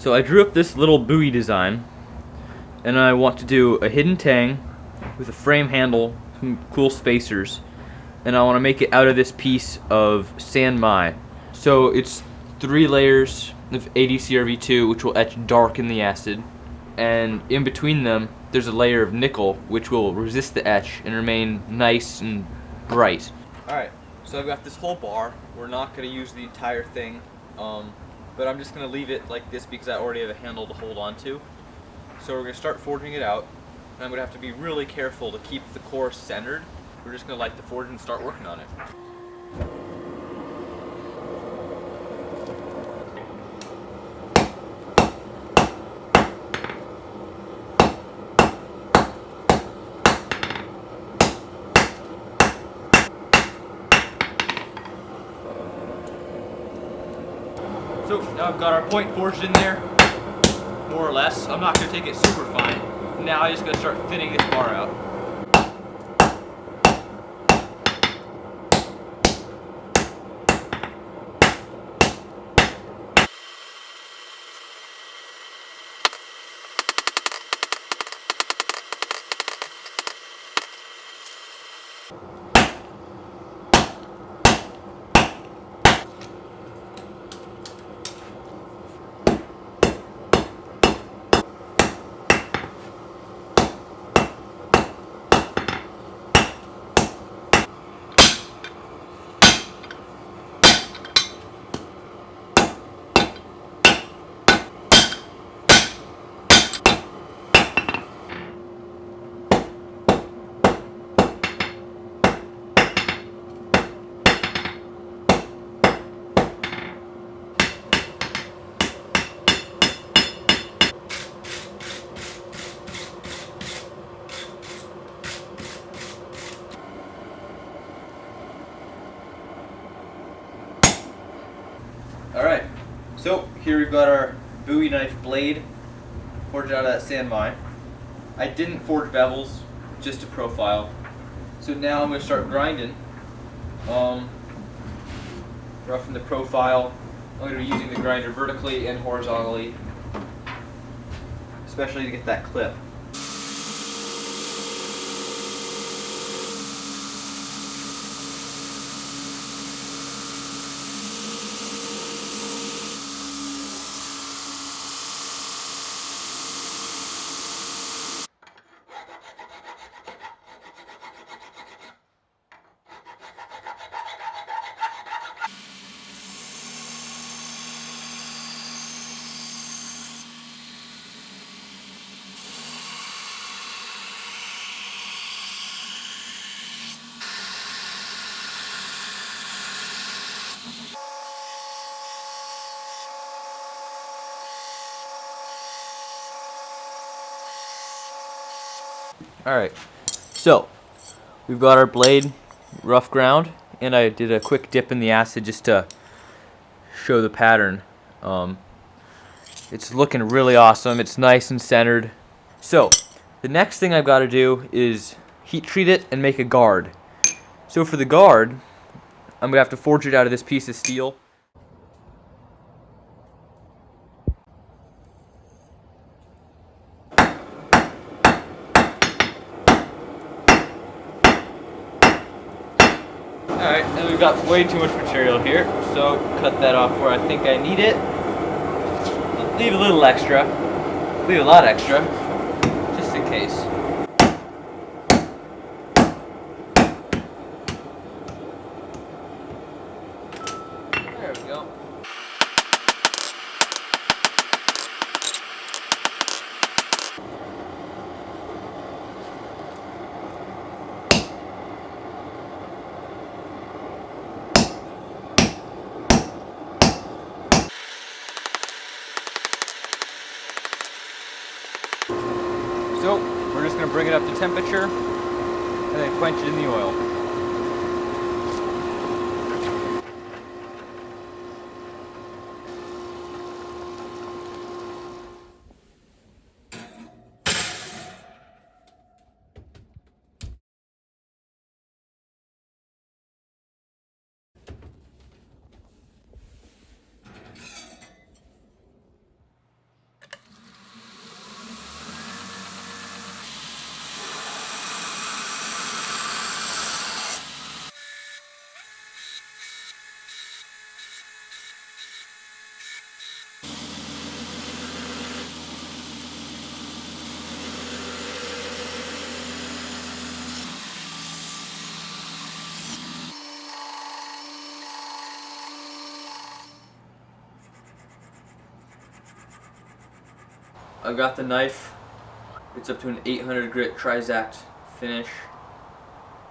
So I drew up this little Bowie design, and I want to do a hidden tang with a frame handle, some cool spacers, and I want to make it out of this piece of san-mai. So it's 3 layers of ADCrV2, which will etch dark in the acid, and in between them there's a layer of nickel, which will resist the etch and remain nice and bright. Alright, so I've got this whole bar. We're not going to use the entire thing, but I'm just going to leave it like this because I already have a handle to hold on to. So we're going to start forging it out, and I'm going to have to be really careful to keep the core centered. We're just going to light the forge and start working on it. So now I've got our point forged in there, more or less. I'm not going to take it super fine. Now I'm just going to start thinning this bar out. Alright, so here we've got our Bowie knife blade forged out of that san-mai. I didn't forge bevels, just a profile. So now I'm going to start grinding. Roughing the profile. I'm going to be using the grinder vertically and horizontally, especially to get that clip. Alright, so we've got our blade rough ground, and I did a quick dip in the acid just to show the pattern. It's looking really awesome. It's nice and centered. So the next thing I've got to do is heat treat it and make a guard. So for the guard, I'm going to have to forge it out of this piece of steel. Alright, and we've got way too much material here, so cut that off where I think I need it. Leave a little extra. Leave a lot extra, just in case. There we go. So we're just going to bring it up to temperature and then quench it in the oil. I've got the knife. It's up to an 800 grit Trizact finish.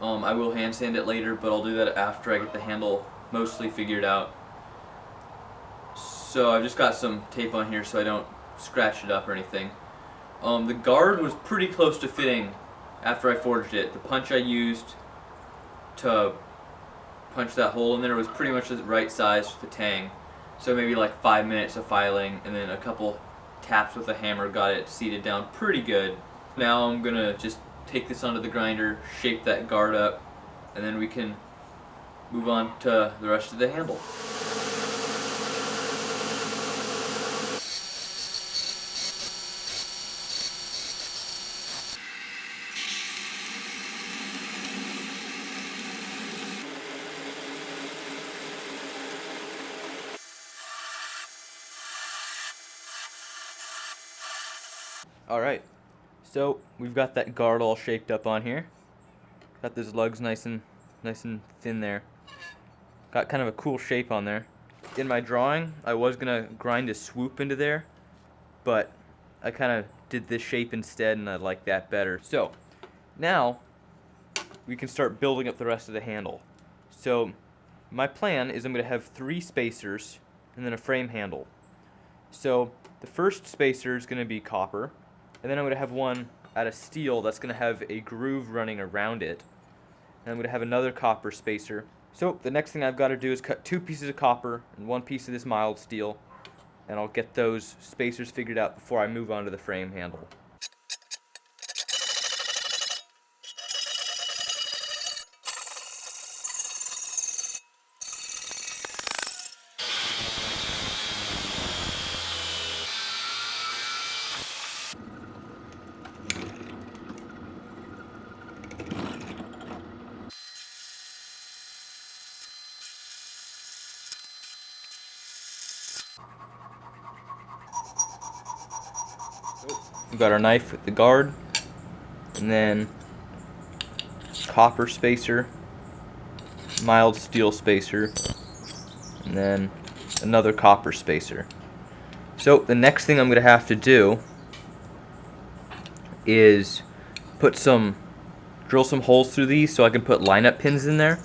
I will hand sand it later, but I'll do that after I get the handle mostly figured out. So I've just got some tape on here so I don't scratch it up or anything. The guard was pretty close to fitting after I forged it. The punch I used to punch that hole in there was pretty much the right size for the tang. So maybe like 5 minutes of filing and then a couple taps with a hammer got it seated down pretty good. Now I'm gonna just take this onto the grinder, shape that guard up, and then we can move on to the rest of the handle. Alright, so we've got that guard all shaped up on here. Got those lugs nice and thin there. Got kind of a cool shape on there. In my drawing, I was gonna grind a swoop into there, but I kind of did this shape instead and I like that better. So now we can start building up the rest of the handle. So my plan is I'm gonna have 3 spacers and then a frame handle. So the first spacer is gonna be copper, and then I'm going to have one out of steel that's going to have a groove running around it. And I'm going to have another copper spacer. So the next thing I've got to do is cut 2 pieces of copper and 1 piece of this mild steel. And I'll get those spacers figured out before I move on to the frame handle. We've got our knife with the guard, and then copper spacer, mild steel spacer, and then another copper spacer. So the next thing I'm going to have to do is drill some holes through these so I can put lineup pins in there,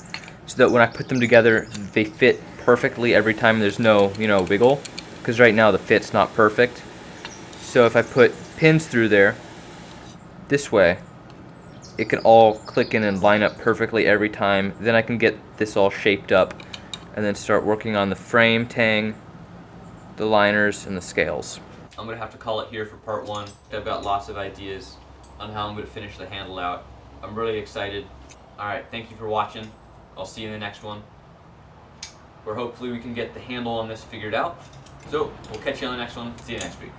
so that when I put them together they fit perfectly every time. There's no wiggle, because right now the fit's not perfect. So if I put pins through there this way, it can all click in and line up perfectly every time. Then I can get this all shaped up and then start working on the frame, tang, the liners, and the scales. I'm gonna have to call it here for part 1. I've got lots of ideas on how I'm gonna finish the handle out. I'm really excited. Alright, thank you for watching. I'll see you in the next one, where hopefully we can get the handle on this figured out. So we'll catch you on the next one. See you next week.